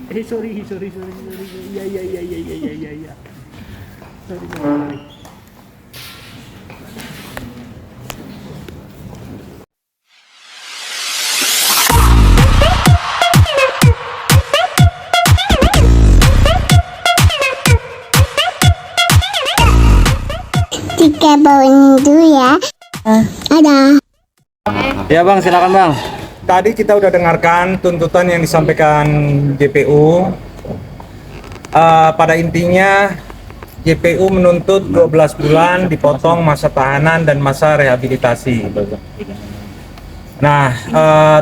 Sorry. Iya. Sorry. Tiga bawang dulu ya. Ada. Ya bang, silakan bang. Tadi kita udah dengarkan tuntutan yang disampaikan JPU. Pada intinya JPU menuntut 12 bulan dipotong masa tahanan dan masa rehabilitasi. Nah,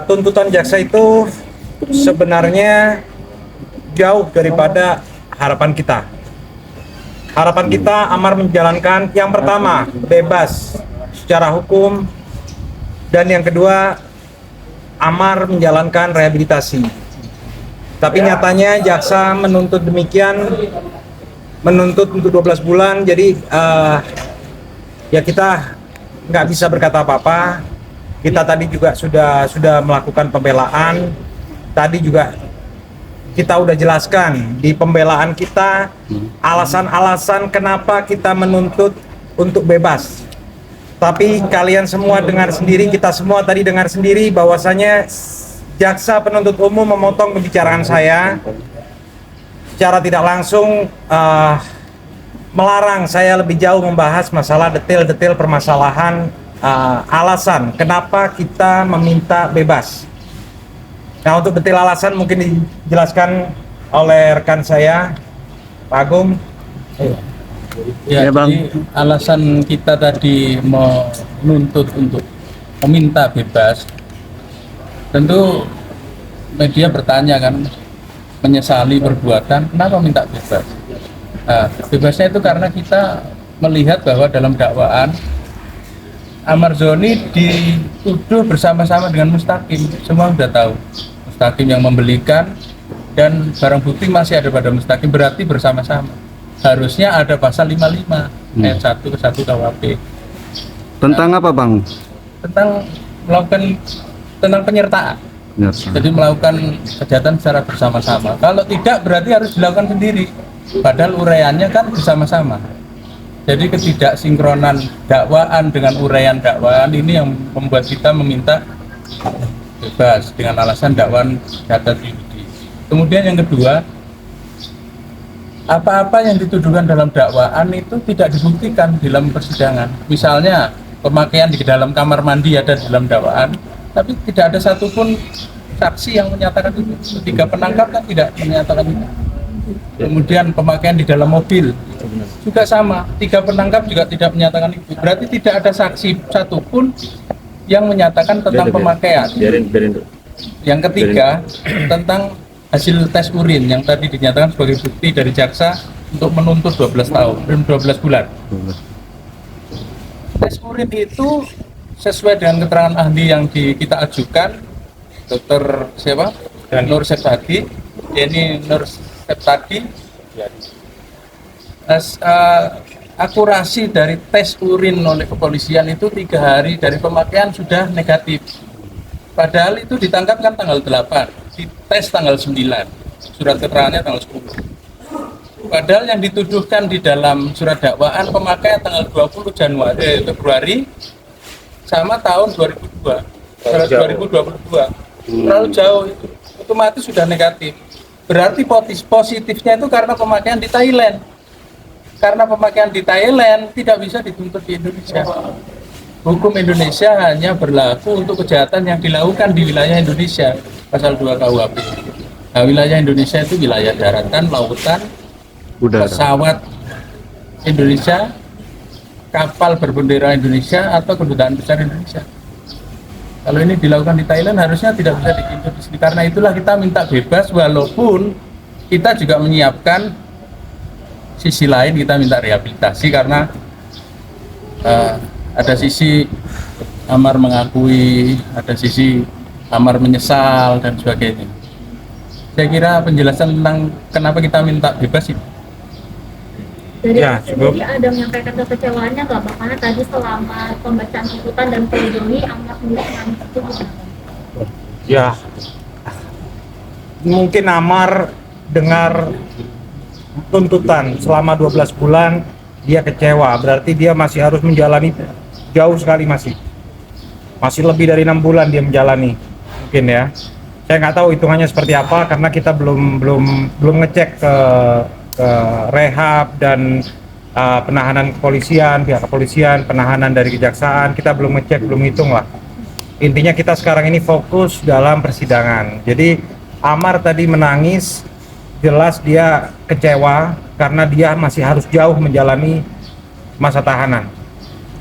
tuntutan jaksa itu sebenarnya jauh daripada harapan kita. Harapan kita Amar menjalankan yang pertama bebas secara hukum, dan yang kedua Amar menjalankan rehabilitasi. Tapi nyatanya jaksa menuntut demikian, menuntut untuk 12 bulan. Jadi ya kita nggak bisa berkata apa-apa. Kita tadi juga sudah melakukan pembelaan. Tadi juga kita udah jelaskan di pembelaan kita alasan-alasan kenapa kita menuntut untuk bebas. Tapi kalian semua dengar sendiri, kita semua tadi dengar sendiri bahwasanya jaksa penuntut umum memotong pembicaraan saya secara tidak langsung, melarang saya lebih jauh membahas masalah detail-detail permasalahan, alasan kenapa kita meminta bebas. Nah, untuk detail alasan mungkin dijelaskan oleh rekan saya, Pak Agung. Ya, jadi alasan kita tadi menuntut untuk meminta bebas, tentu media bertanya kan, menyesali perbuatan, kenapa minta bebas? Nah, bebasnya itu karena kita melihat bahwa dalam dakwaan Amar Zoni dituduh bersama-sama dengan Mustaqim. Semua sudah tahu Mustaqim yang membelikan, dan barang bukti masih ada pada Mustaqim, berarti bersama-sama. Harusnya ada pasal 55 ayat 1 ke 1 KUHP. Tentang apa bang? Tentang penyertaan. Jadi melakukan kejahatan secara bersama-sama. Kalau tidak berarti harus dilakukan sendiri. Padahal uraiannya kan bersama-sama. Jadi ketidaksinkronan dakwaan dengan uraian dakwaan ini yang membuat kita meminta bebas dengan alasan dakwaan kejahatan judi. Kemudian yang kedua, apa-apa yang dituduhkan dalam dakwaan itu tidak dibuktikan dalam persidangan. Misalnya pemakaian di dalam kamar mandi ada di dalam dakwaan, tapi tidak ada satupun saksi yang menyatakan itu. Tiga penangkap kan tidak menyatakan itu. Kemudian pemakaian di dalam mobil juga sama, tiga penangkap juga tidak menyatakan itu. Berarti tidak ada saksi satupun yang menyatakan tentang pemakaian. Yang ketiga, tentang hasil tes urin yang tadi dinyatakan sebagai bukti dari jaksa untuk menuntut 12 tahun, 12 bulan. Tes urin itu sesuai dengan keterangan ahli yang kita ajukan, Dr. siapa? Nur Septadi, ini Nur Septadi. Akurasi dari tes urin oleh kepolisian itu 3 hari dari pemakaian sudah negatif. Padahal itu ditangkap kan tanggal 8, dites tanggal 9, surat keterangannya tanggal 10. Padahal yang dituduhkan di dalam surat dakwaan pemakaian tanggal 20 Februari sama tahun 2022. Terlalu jauh itu, otomatis sudah negatif. Berarti positifnya itu karena pemakaian di Thailand. Karena pemakaian di Thailand tidak bisa dituntut di Indonesia. Hukum Indonesia hanya berlaku untuk kejahatan yang dilakukan di wilayah Indonesia, pasal 2 KUHP. Nah, wilayah Indonesia itu wilayah daratan, lautan, udara, pesawat Indonesia, kapal berbendera Indonesia, atau kedutaan besar Indonesia. Kalau ini dilakukan di Thailand harusnya tidak bisa dituntut di sini. Karena itulah kita minta bebas, walaupun kita juga menyiapkan sisi lain, kita minta rehabilitasi karena ada sisi Amar mengakui, ada sisi Amar menyesal dan sebagainya. Saya kira penjelasan tentang kenapa kita minta bebas itu. Jadi Ya, cukup. dia ada menyampaikan kekecewaannya nggak, Pak? Karena tadi selama pembacaan tuntutan dan pledoi Amar sendiri nangis itu gimana? Ya, mungkin Amar dengar tuntutan selama 12 bulan dia kecewa, berarti dia masih harus menjalani jauh sekali, masih lebih dari 6 bulan dia menjalani mungkin ya. Saya nggak tahu hitungannya seperti apa karena kita belum ngecek ke rehab dan penahanan kepolisian, pihak kepolisian, penahanan dari kejaksaan, kita belum ngecek, belum hitung lah. Intinya kita sekarang ini fokus dalam persidangan. Jadi Amar tadi menangis, jelas dia kecewa karena dia masih harus jauh menjalani masa tahanan.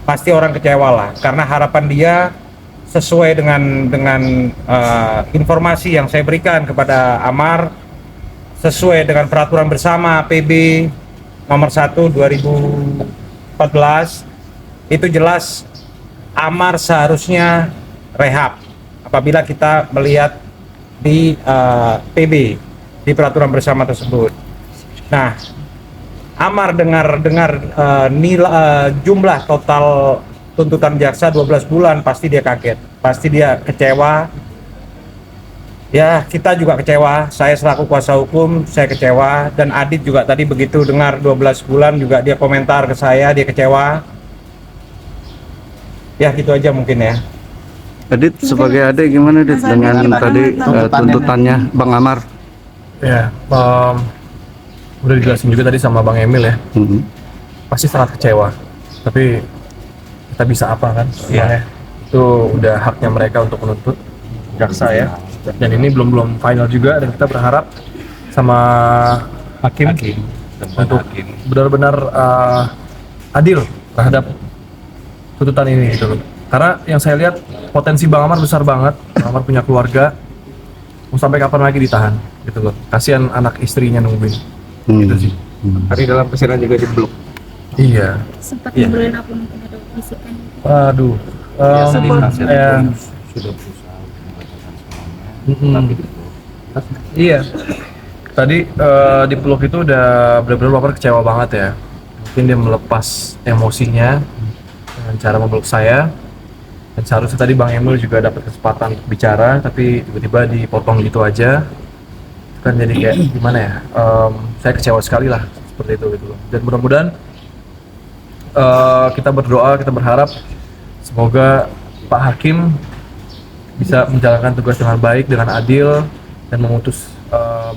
Pasti orang kecewa lah, karena harapan dia sesuai dengan informasi yang saya berikan kepada Amar, sesuai dengan peraturan bersama PB nomor 1 2014, itu jelas Amar seharusnya rehab apabila kita melihat di PB, di peraturan bersama tersebut. Nah, Amar dengar jumlah total tuntutan jaksa 12 bulan, pasti dia kaget, pasti dia kecewa. Ya, kita juga kecewa, saya selaku kuasa hukum, saya kecewa, dan Adit juga tadi begitu dengar 12 bulan juga dia komentar ke saya, dia kecewa. Ya, gitu aja mungkin ya. Adit sebagai adik gimana Adit dengan tadi tuntutannya Bang Amar? Ya, udah dijelasin juga tadi sama Bang Emil ya. Pasti sangat kecewa. Tapi kita bisa apa kan? Iya. Itu udah haknya mereka untuk menuntut jaksa ya. Dan ini belum final juga, dan kita berharap sama hakim untuk benar-benar adil terhadap tuntutan ini gitu loh. Karena yang saya lihat potensi Bang Amar besar banget. Bang Amar punya keluarga, mau sampai kapan lagi ditahan gitu loh. Kasihan anak istrinya nungguin. Gitu sih. Hari dalam persidangan juga diblok. Iya. Sempat ngobrolin apa mungkin ada bisikan? Waduh. Iya. Tadi di peluk itu udah benar-benar Bapak kecewa banget ya. Mungkin dia melepas emosinya dengan cara memeluk saya. Dan seharusnya tadi Bang Emil juga dapat kesempatan untuk bicara, tapi tiba-tiba dipotong gitu aja. Kan jadi kayak gimana ya? Saya kecewa sekali lah seperti itu gitu loh. Dan mudah-mudahan kita berdoa, kita berharap semoga Pak Hakim bisa menjalankan tugas dengan baik, dengan adil, dan memutus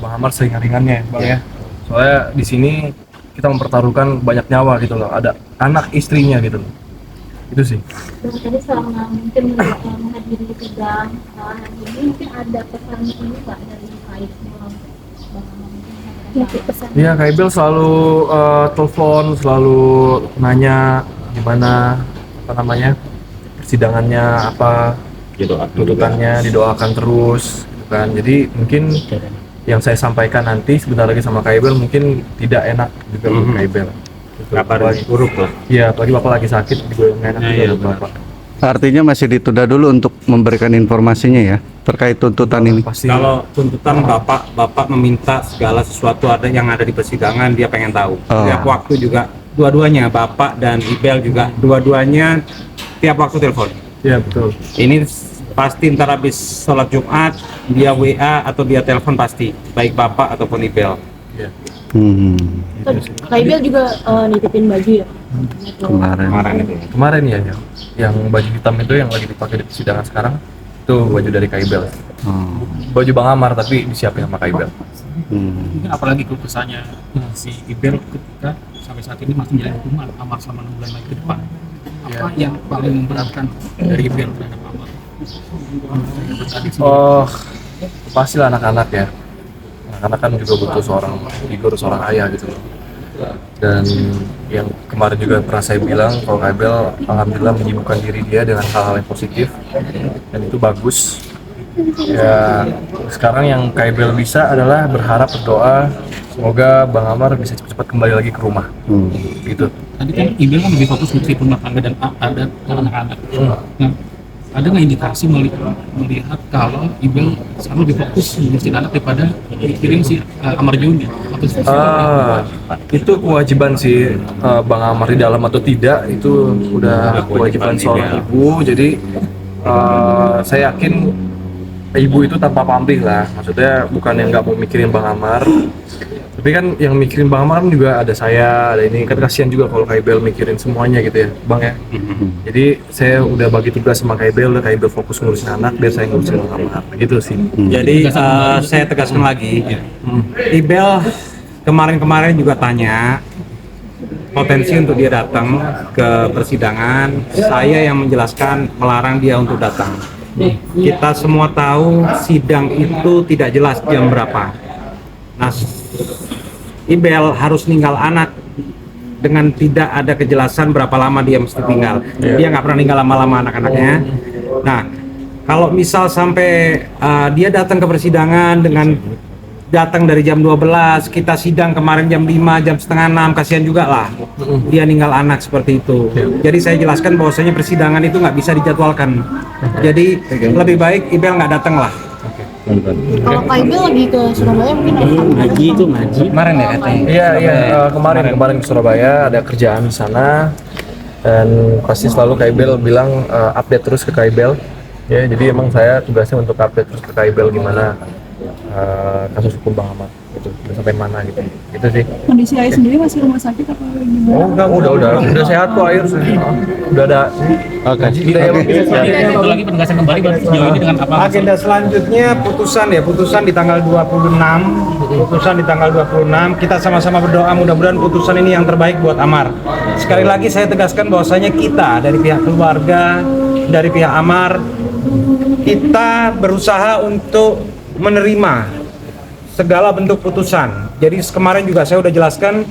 Bang Amar seringan-ringannya, Bang ya. Soalnya di sini kita mempertaruhkan banyak nyawa gitu loh. Ada anak istrinya gitu loh. Itu sih. Bang, tadi selama mungkin menghadiri sidang hari ini, mungkin ada pesan ini Pak dari Kak Ibel, pesan? Iya, Kak Ibel selalu telepon, selalu nanya gimana persidangannya, apa tuntutannya, didoakan terus gitu kan. Jadi mungkin yang saya sampaikan nanti sebentar lagi sama Kak Ibel mungkin tidak enak juga untuk Kak Ibel. Kabar buruk lah. Iya, apalagi Bapak lagi sakit juga enak juga Bapak. Artinya masih ditunda dulu untuk memberikan informasinya ya terkait tuntutan ini. Pasti. Kalau tuntutan Bapak meminta segala sesuatu yang ada di persidangan, dia pengen tahu. Tiap waktu juga, dua-duanya Bapak dan Ibel juga, dua-duanya tiap waktu telepon. Iya, betul. Ini pasti ntar habis sholat Jumat, dia WA atau dia telepon pasti, baik Bapak ataupun Ibel. Iya. Kak Ibel juga nitipin baju ya? Kemarin ya, yang baju hitam itu yang lagi dipakai di persidangan sekarang itu baju dari Kak Ibel. Baju Bang Amar tapi disiapin sama Kak Ibel. Mungkin apalagi keputusannya si Ibel ketika sampai saat ini masih menjalani hukuman Amar selama 6 bulan lagi ke depan. Apa yang paling memberatkan dari Ibel terhadap Amar? Oh, pastilah anak-anak ya. Anak-anak kan juga butuh seorang figur, seorang ayah gitu loh. Dan yang kemarin juga pernah saya bilang kalau Kak Ibel alhamdulillah menyibukkan diri dia dengan hal-hal yang positif dan itu bagus. Ya sekarang yang Kak Ibel bisa adalah berharap, berdoa semoga Bang Amar bisa cepat-cepat kembali lagi ke rumah. Gitu. Tadi kan Ibel kan lebih fokus ngurusin rumah tangga dan anak-anak. Nah, ada nggak indikasi melihat kalau Ibel sekarang lebih fokus ngurusin anak daripada mikirin si Amar Joni? Itu kewajiban si Bang Amar di dalam atau tidak itu udah kewajiban seorang ibu. Jadi saya yakin ibu itu tanpa pamrih lah, maksudnya bukan yang nggak mau mikirin Bang Amar, tapi kan yang mikirin Bang Amar kan juga ada saya, ada ini, kan kasihan juga kalau Kak Ibel mikirin semuanya gitu ya Bang ya. Jadi saya udah bagi tugas sama Kak Ibel, udah Kak Ibel fokus ngurusin anak, biar saya ngurusin Bang Amar gitu sih. Jadi saya tegaskan lagi, Ibel kemarin-kemarin juga tanya potensi untuk dia datang ke persidangan, saya yang menjelaskan melarang dia untuk datang. Kita semua tahu sidang itu tidak jelas jam berapa. Nah, Ibel harus ninggal anak dengan tidak ada kejelasan berapa lama dia mesti tinggal. Dia nggak pernah ninggal lama-lama anak-anaknya. Nah, kalau misal sampai dia datang ke persidangan dengan datang dari jam 12, kita sidang kemarin jam 5, jam setengah 6, kasihan juga lah dia ninggal anak seperti itu. Jadi saya jelaskan bahwasanya persidangan itu nggak bisa dijadwalkan. Jadi lebih baik Ibel nggak datang lah. Kalau Kak Ibel lagi ke Surabaya mungkin ada Kemarin ya katanya. Iya, kemarin ke Surabaya ada kerjaan di sana, dan pasti selalu Kak Ibel bilang update terus ke Kak Ibel. Ya, jadi emang saya tugasnya untuk update terus ke Kak Ibel gimana kasus hukum Bang Amar gitu, udah sampai mana gitu sih. Kondisi Ayah sendiri masih rumah sakit apa gimana? Oh enggak, udah sehat kok Air, udah ada. Oke. Satu lagi penegasan kembali Bang, sejauh ini dengan apa? Agenda selanjutnya putusan di tanggal 26. Kita sama-sama berdoa mudah-mudahan putusan ini yang terbaik buat Amar. Sekali lagi saya tegaskan bahwasanya kita dari pihak keluarga, dari pihak Amar, kita berusaha untuk menerima segala bentuk putusan. Jadi kemarin juga saya udah jelaskan,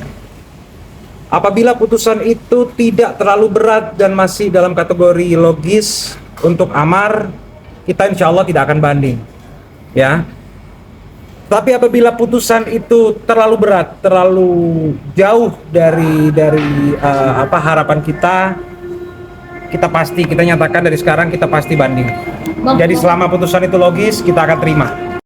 apabila putusan itu tidak terlalu berat dan masih dalam kategori logis untuk Amar, kita insya Allah tidak akan banding, ya. Tapi apabila putusan itu terlalu berat, terlalu jauh dari harapan kita nyatakan dari sekarang kita pasti banding. Jadi selama putusan itu logis, kita akan terima.